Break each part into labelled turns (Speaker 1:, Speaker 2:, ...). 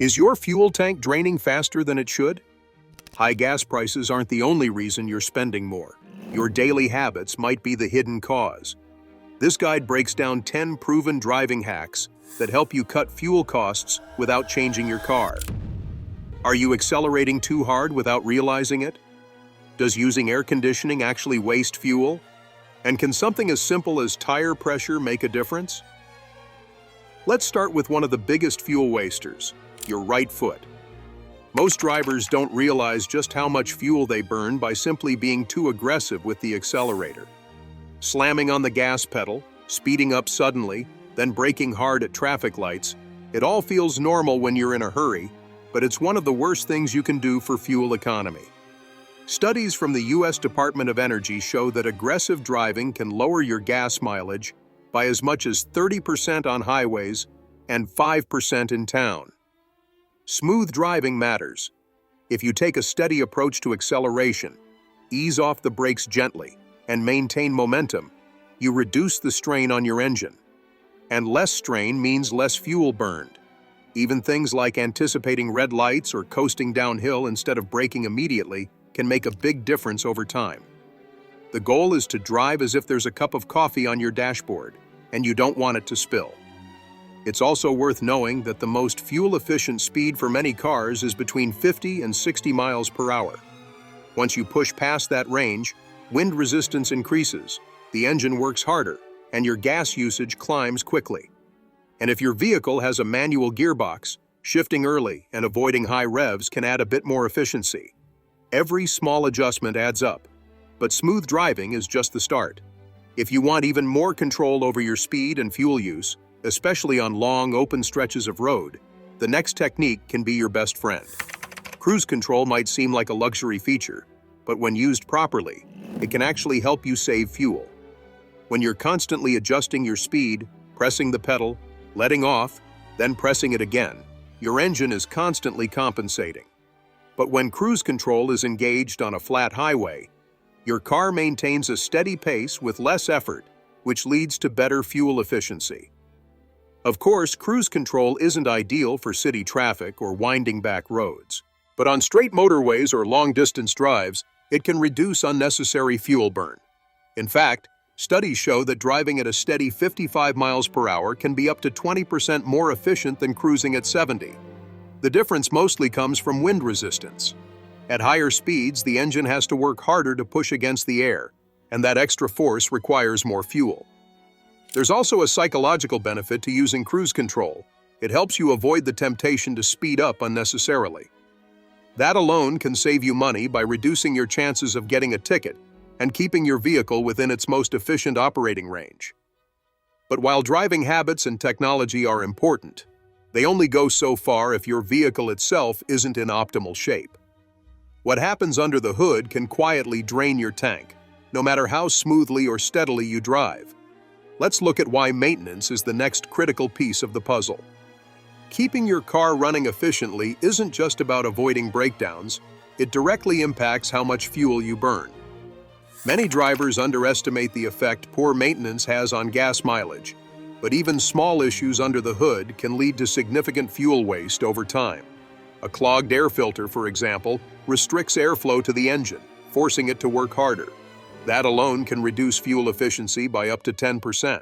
Speaker 1: Is your fuel tank draining faster than it should? High gas prices aren't the only reason you're spending more. Your daily habits might be the hidden cause. This guide breaks down 10 proven driving hacks that help you cut fuel costs without changing your car. Are you accelerating too hard without realizing it? Does using air conditioning actually waste fuel? And can something as simple as tire pressure make a difference? Let's start with one of the biggest fuel wasters, your right foot. Most drivers don't realize just how much fuel they burn by simply being too aggressive with the accelerator. Slamming on the gas pedal, speeding up suddenly, then braking hard at traffic lights, it all feels normal when you're in a hurry, but it's one of the worst things you can do for fuel economy. Studies from the U.S. Department of Energy show that aggressive driving can lower your gas mileage by as much as 30% on highways and 5% in town. Smooth driving matters. If you take a steady approach to acceleration, ease off the brakes gently, and maintain momentum, you reduce the strain on your engine. And less strain means less fuel burned. Even things like anticipating red lights or coasting downhill instead of braking immediately can make a big difference over time. The goal is to drive as if there's a cup of coffee on your dashboard, and you don't want it to spill. It's also worth knowing that the most fuel-efficient speed for many cars is between 50 and 60 miles per hour. Once you push past that range, wind resistance increases, the engine works harder, and your gas usage climbs quickly. And if your vehicle has a manual gearbox, shifting early and avoiding high revs can add a bit more efficiency. Every small adjustment adds up, but smooth driving is just the start. If you want even more control over your speed and fuel use, especially on long, open stretches of road, the next technique can be your best friend. Cruise control might seem like a luxury feature, but when used properly, it can actually help you save fuel. When you're constantly adjusting your speed, pressing the pedal, letting off, then pressing it again, your engine is constantly compensating. But when cruise control is engaged on a flat highway, your car maintains a steady pace with less effort, which leads to better fuel efficiency. Of course, cruise control isn't ideal for city traffic or winding back roads, but on straight motorways or long-distance drives, it can reduce unnecessary fuel burn. In fact, studies show that driving at a steady 55 miles per hour can be up to 20% more efficient than cruising at 70. The difference mostly comes from wind resistance. At higher speeds, the engine has to work harder to push against the air, and that extra force requires more fuel. There's also a psychological benefit to using cruise control. It helps you avoid the temptation to speed up unnecessarily. That alone can save you money by reducing your chances of getting a ticket and keeping your vehicle within its most efficient operating range. But while driving habits and technology are important, they only go so far if your vehicle itself isn't in optimal shape. What happens under the hood can quietly drain your tank, no matter how smoothly or steadily you drive. Let's look at why maintenance is the next critical piece of the puzzle. Keeping your car running efficiently isn't just about avoiding breakdowns, it directly impacts how much fuel you burn. Many drivers underestimate the effect poor maintenance has on gas mileage, but even small issues under the hood can lead to significant fuel waste over time. A clogged air filter, for example, restricts airflow to the engine, forcing it to work harder. That alone can reduce fuel efficiency by up to 10%.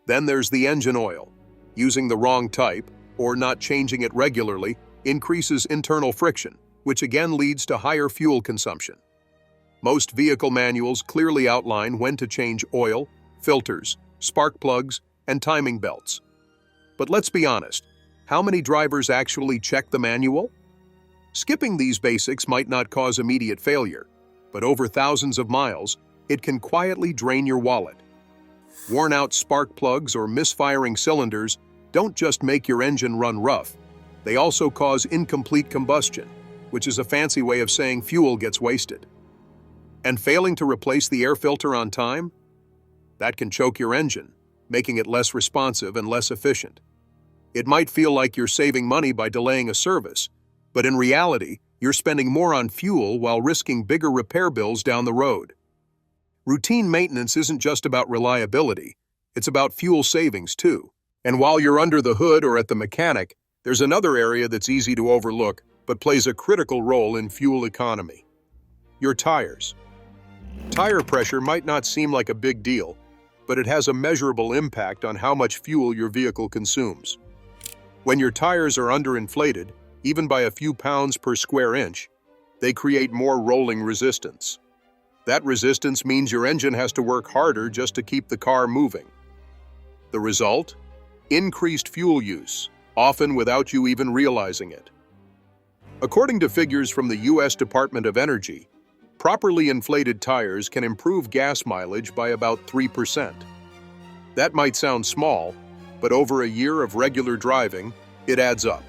Speaker 1: Then there's the engine oil. Using the wrong type, or not changing it regularly, increases internal friction, which again leads to higher fuel consumption. Most vehicle manuals clearly outline when to change oil, filters, spark plugs, and timing belts. But let's be honest, how many drivers actually check the manual? Skipping these basics might not cause immediate failure, but over thousands of miles, it can quietly drain your wallet. Worn-out spark plugs or misfiring cylinders don't just make your engine run rough, they also cause incomplete combustion, which is a fancy way of saying fuel gets wasted. And failing to replace the air filter on time? That can choke your engine, making it less responsive and less efficient. It might feel like you're saving money by delaying a service, but in reality, you're spending more on fuel while risking bigger repair bills down the road. Routine maintenance isn't just about reliability, it's about fuel savings too. And while you're under the hood or at the mechanic, There's another area that's easy to overlook, but plays a critical role in fuel economy: your tires. Tire pressure might not seem like a big deal, but it has a measurable impact on how much fuel your vehicle consumes. When your tires are underinflated, even by a few pounds per square inch, they create more rolling resistance. That resistance means your engine has to work harder just to keep the car moving. The result? Increased fuel use, often without you even realizing it. According to figures from the U.S. Department of Energy, properly inflated tires can improve gas mileage by about 3%. That might sound small, but over a year of regular driving, it adds up.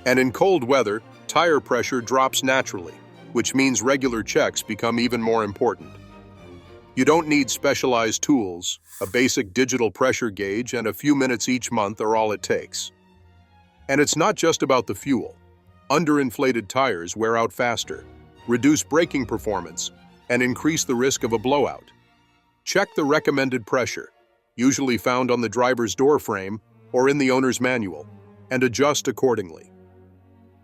Speaker 1: And in cold weather, tire pressure drops naturally, which means regular checks become even more important. You don't need specialized tools. A basic digital pressure gauge and a few minutes each month are all it takes. And it's not just about the fuel. Underinflated tires wear out faster, reduce braking performance, and increase the risk of a blowout. Check the recommended pressure, usually found on the driver's door frame or in the owner's manual, and adjust accordingly.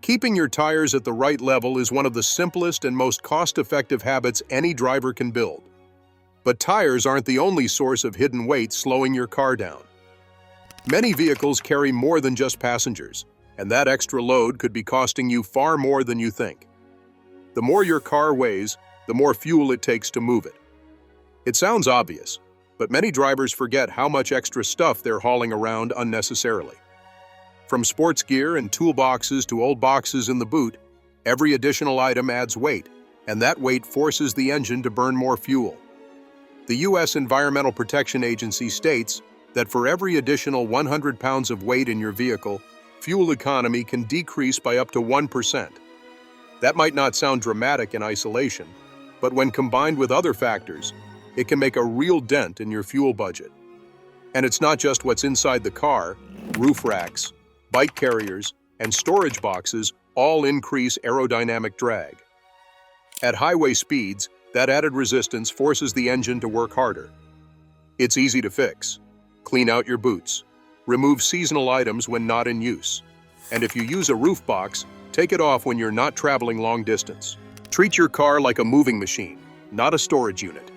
Speaker 1: Keeping your tires at the right level is one of the simplest and most cost-effective habits any driver can build. But tires aren't the only source of hidden weight slowing your car down. Many vehicles carry more than just passengers, and that extra load could be costing you far more than you think. The more your car weighs, the more fuel it takes to move it. It sounds obvious, but many drivers forget how much extra stuff they're hauling around unnecessarily. From sports gear and toolboxes to old boxes in the boot, every additional item adds weight, and that weight forces the engine to burn more fuel. The U.S. Environmental Protection Agency states that for every additional 100 pounds of weight in your vehicle, fuel economy can decrease by up to 1%. That might not sound dramatic in isolation, but when combined with other factors, it can make a real dent in your fuel budget. And it's not just what's inside the car. Roof racks, bike carriers, and storage boxes all increase aerodynamic drag. At highway speeds, that added resistance forces the engine to work harder. It's easy to fix. Clean out your boots. Remove seasonal items when not in use. And if you use a roof box, take it off when you're not traveling long distance. Treat your car like a moving machine, not a storage unit.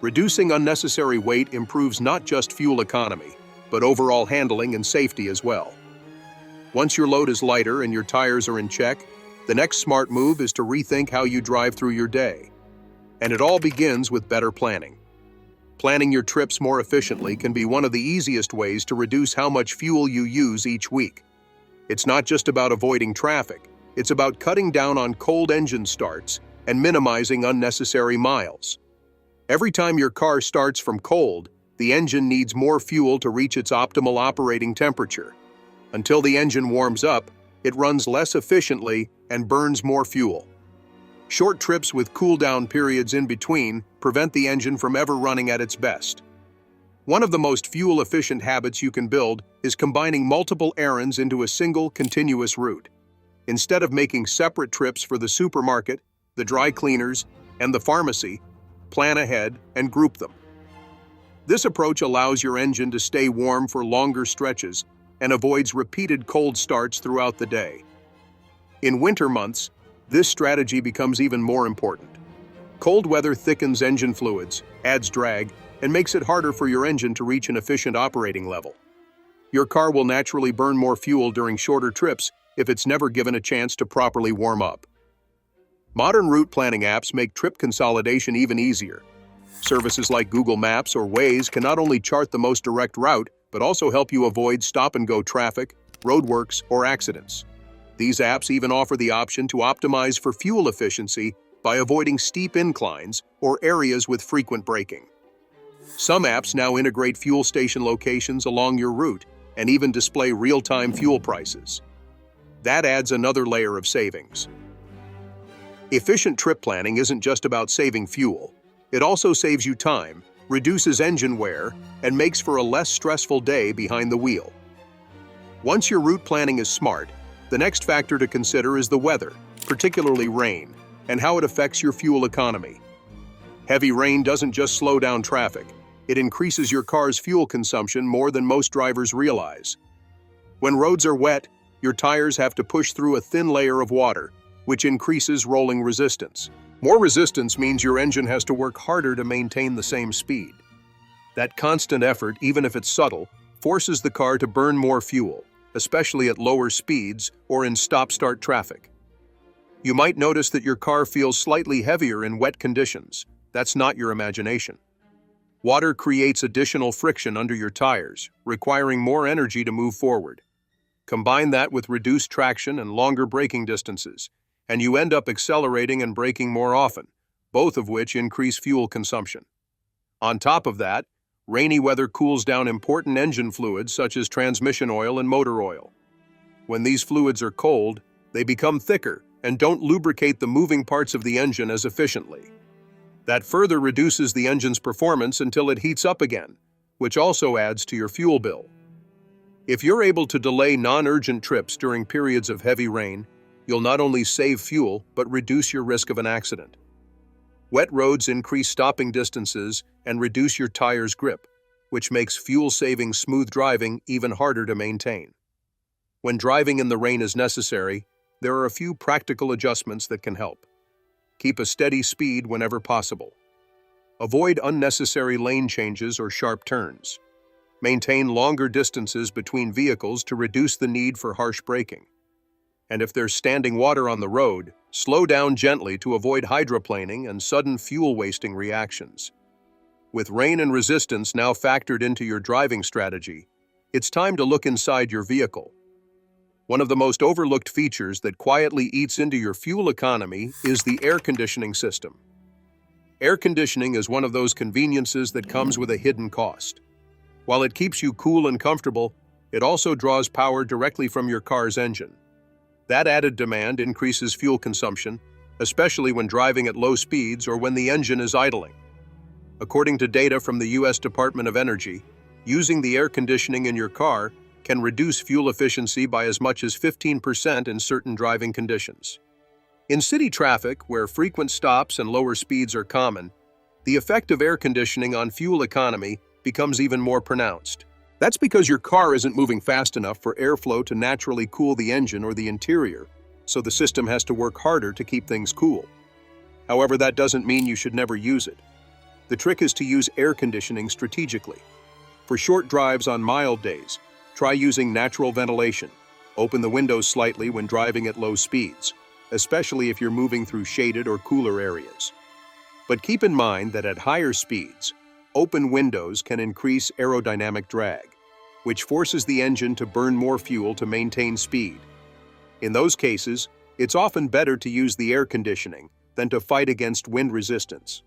Speaker 1: Reducing unnecessary weight improves not just fuel economy, but overall handling and safety as well. Once your load is lighter and your tires are in check, the next smart move is to rethink how you drive through your day. And it all begins with better planning. Planning your trips more efficiently can be one of the easiest ways to reduce how much fuel you use each week. It's not just about avoiding traffic, it's about cutting down on cold engine starts and minimizing unnecessary miles. Every time your car starts from cold, the engine needs more fuel to reach its optimal operating temperature. Until the engine warms up, it runs less efficiently and burns more fuel. Short trips with cool-down periods in between prevent the engine from ever running at its best. One of the most fuel-efficient habits you can build is combining multiple errands into a single, continuous route. Instead of making separate trips for the supermarket, the dry cleaners, and the pharmacy, plan ahead and group them. This approach allows your engine to stay warm for longer stretches and avoids repeated cold starts throughout the day. In winter months, this strategy becomes even more important. Cold weather thickens engine fluids, adds drag, and makes it harder for your engine to reach an efficient operating level. Your car will naturally burn more fuel during shorter trips if it's never given a chance to properly warm up. Modern route planning apps make trip consolidation even easier. Services like Google Maps or Waze can not only chart the most direct route, but also help you avoid stop-and-go traffic, roadworks, or accidents. These apps even offer the option to optimize for fuel efficiency by avoiding steep inclines or areas with frequent braking. Some apps now integrate fuel station locations along your route and even display real-time fuel prices. That adds another layer of savings. Efficient trip planning isn't just about saving fuel. It also saves you time, reduces engine wear, and makes for a less stressful day behind the wheel. Once your route planning is smart, the next factor to consider is the weather, particularly rain, and how it affects your fuel economy. Heavy rain doesn't just slow down traffic, it increases your car's fuel consumption more than most drivers realize. When roads are wet, your tires have to push through a thin layer of water, which increases rolling resistance. More resistance means your engine has to work harder to maintain the same speed. That constant effort, even if it's subtle, forces the car to burn more fuel, especially at lower speeds or in stop-start traffic. You might notice that your car feels slightly heavier in wet conditions. That's not your imagination. Water creates additional friction under your tires, requiring more energy to move forward. Combine that with reduced traction and longer braking distances, and you end up accelerating and braking more often, both of which increase fuel consumption. On top of that, rainy weather cools down important engine fluids such as transmission oil and motor oil. When these fluids are cold, they become thicker and don't lubricate the moving parts of the engine as efficiently. That further reduces the engine's performance until it heats up again, which also adds to your fuel bill. If you're able to delay non-urgent trips during periods of heavy rain, you'll not only save fuel but reduce your risk of an accident. Wet roads increase stopping distances and reduce your tire's grip, which makes fuel-saving smooth driving even harder to maintain. When driving in the rain is necessary, there are a few practical adjustments that can help. Keep a steady speed whenever possible. Avoid unnecessary lane changes or sharp turns. Maintain longer distances between vehicles to reduce the need for harsh braking. And if there's standing water on the road, slow down gently to avoid hydroplaning and sudden fuel-wasting reactions. With rain and resistance now factored into your driving strategy, it's time to look inside your vehicle. One of the most overlooked features that quietly eats into your fuel economy is the air conditioning system. Air conditioning is one of those conveniences that comes with a hidden cost. While it keeps you cool and comfortable, it also draws power directly from your car's engine. That added demand increases fuel consumption, especially when driving at low speeds or when the engine is idling. According to data from the U.S. Department of Energy, using the air conditioning in your car can reduce fuel efficiency by as much as 15% in certain driving conditions. In city traffic, where frequent stops and lower speeds are common, the effect of air conditioning on fuel economy becomes even more pronounced. That's because your car isn't moving fast enough for airflow to naturally cool the engine or the interior, so the system has to work harder to keep things cool. However, that doesn't mean you should never use it. The trick is to use air conditioning strategically. For short drives on mild days, try using natural ventilation. Open the windows slightly when driving at low speeds, especially if you're moving through shaded or cooler areas. But keep in mind that at higher speeds, open windows can increase aerodynamic drag, which forces the engine to burn more fuel to maintain speed. In those cases, it's often better to use the air conditioning than to fight against wind resistance.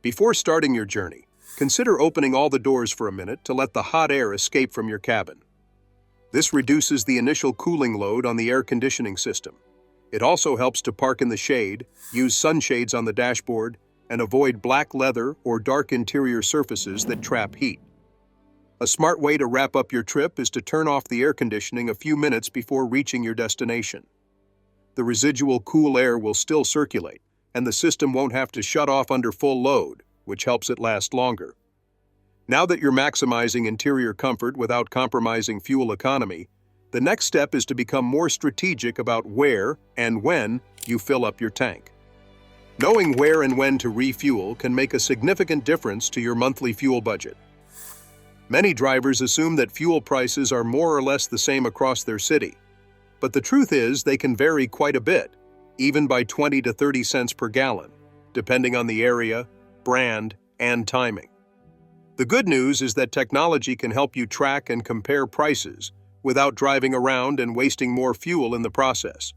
Speaker 1: Before starting your journey, consider opening all the doors for a minute to let the hot air escape from your cabin. This reduces the initial cooling load on the air conditioning system. It also helps to park in the shade, use sunshades on the dashboard, and avoid black leather or dark interior surfaces that trap heat. A smart way to wrap up your trip is to turn off the air conditioning a few minutes before reaching your destination. The residual cool air will still circulate, and the system won't have to shut off under full load, which helps it last longer. Now that you're maximizing interior comfort without compromising fuel economy, the next step is to become more strategic about where and when you fill up your tank. Knowing where and when to refuel can make a significant difference to your monthly fuel budget. Many drivers assume that fuel prices are more or less the same across their city, but the truth is they can vary quite a bit, even by 20 to 30 cents per gallon, depending on the area, brand, and timing. The good news is that technology can help you track and compare prices without driving around and wasting more fuel in the process.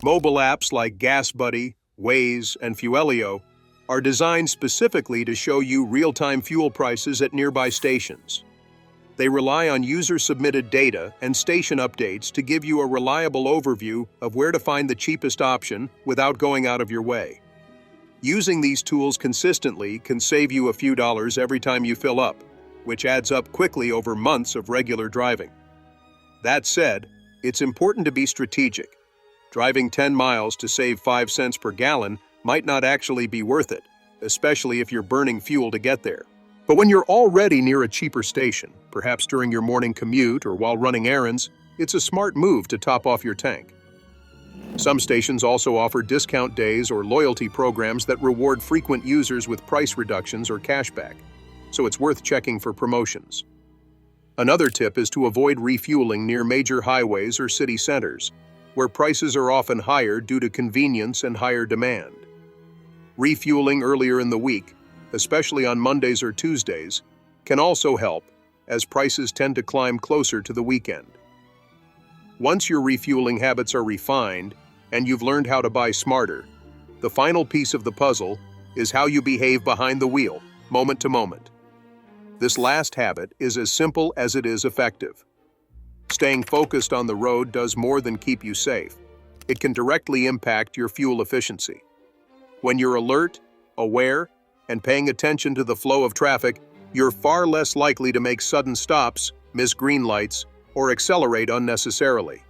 Speaker 1: Mobile apps like GasBuddy, Waze, and Fuelio are designed specifically to show you real-time fuel prices at nearby stations. They rely on user-submitted data and station updates to give you a reliable overview of where to find the cheapest option without going out of your way. Using these tools consistently can save you a few dollars every time you fill up, which adds up quickly over months of regular driving. That said, it's important to be strategic. Driving 10 miles to save 5 cents per gallon might not actually be worth it, especially if you're burning fuel to get there. But when you're already near a cheaper station, perhaps during your morning commute or while running errands, it's a smart move to top off your tank. Some stations also offer discount days or loyalty programs that reward frequent users with price reductions or cashback, so it's worth checking for promotions. Another tip is to avoid refueling near major highways or city centers, where prices are often higher due to convenience and higher demand. Refueling earlier in the week, especially on Mondays or Tuesdays, can also help, as prices tend to climb closer to the weekend. Once your refueling habits are refined and you've learned how to buy smarter, the final piece of the puzzle is how you behave behind the wheel, moment to moment. This last habit is as simple as it is effective. Staying focused on the road does more than keep you safe. It can directly impact your fuel efficiency. When you're alert, aware, and paying attention to the flow of traffic, you're far less likely to make sudden stops, miss green lights, or accelerate unnecessarily.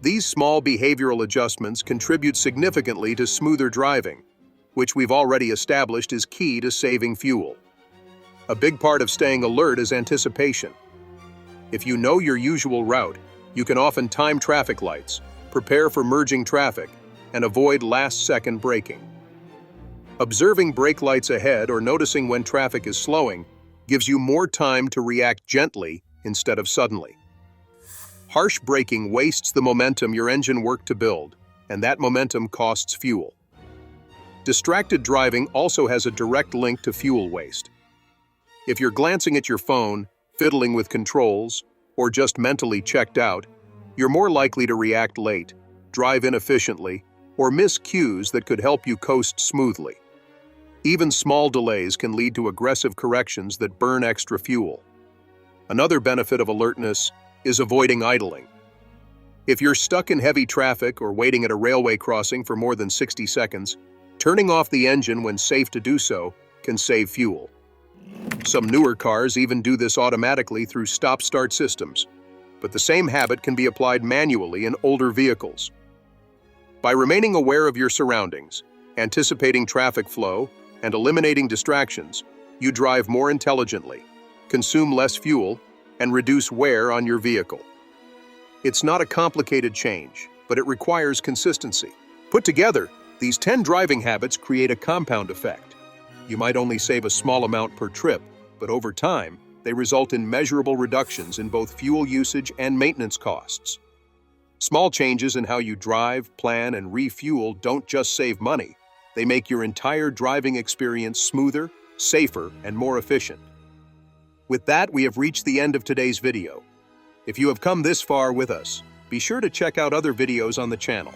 Speaker 1: These small behavioral adjustments contribute significantly to smoother driving, which we've already established is key to saving fuel. A big part of staying alert is anticipation. If you know your usual route, you can often time traffic lights, prepare for merging traffic, and avoid last-second braking. Observing brake lights ahead or noticing when traffic is slowing gives you more time to react gently instead of suddenly. Harsh braking wastes the momentum your engine worked to build, and that momentum costs fuel. Distracted driving also has a direct link to fuel waste. If you're glancing at your phone, fiddling with controls, or just mentally checked out, you're more likely to react late, drive inefficiently, or miss cues that could help you coast smoothly. Even small delays can lead to aggressive corrections that burn extra fuel. Another benefit of alertness is avoiding idling. If you're stuck in heavy traffic or waiting at a railway crossing for more than 60 seconds, turning off the engine when safe to do so can save fuel. Some newer cars even do this automatically through stop-start systems, but the same habit can be applied manually in older vehicles. By remaining aware of your surroundings, anticipating traffic flow, and eliminating distractions, you drive more intelligently, consume less fuel, and reduce wear on your vehicle. It's not a complicated change, but it requires consistency. Put together, these 10 driving habits create a compound effect. You might only save a small amount per trip, but over time, they result in measurable reductions in both fuel usage and maintenance costs. Small changes in how you drive, plan, and refuel don't just save money. They make your entire driving experience smoother, safer, and more efficient. With that, we have reached the end of today's video. If you have come this far with us, be sure to check out other videos on the channel.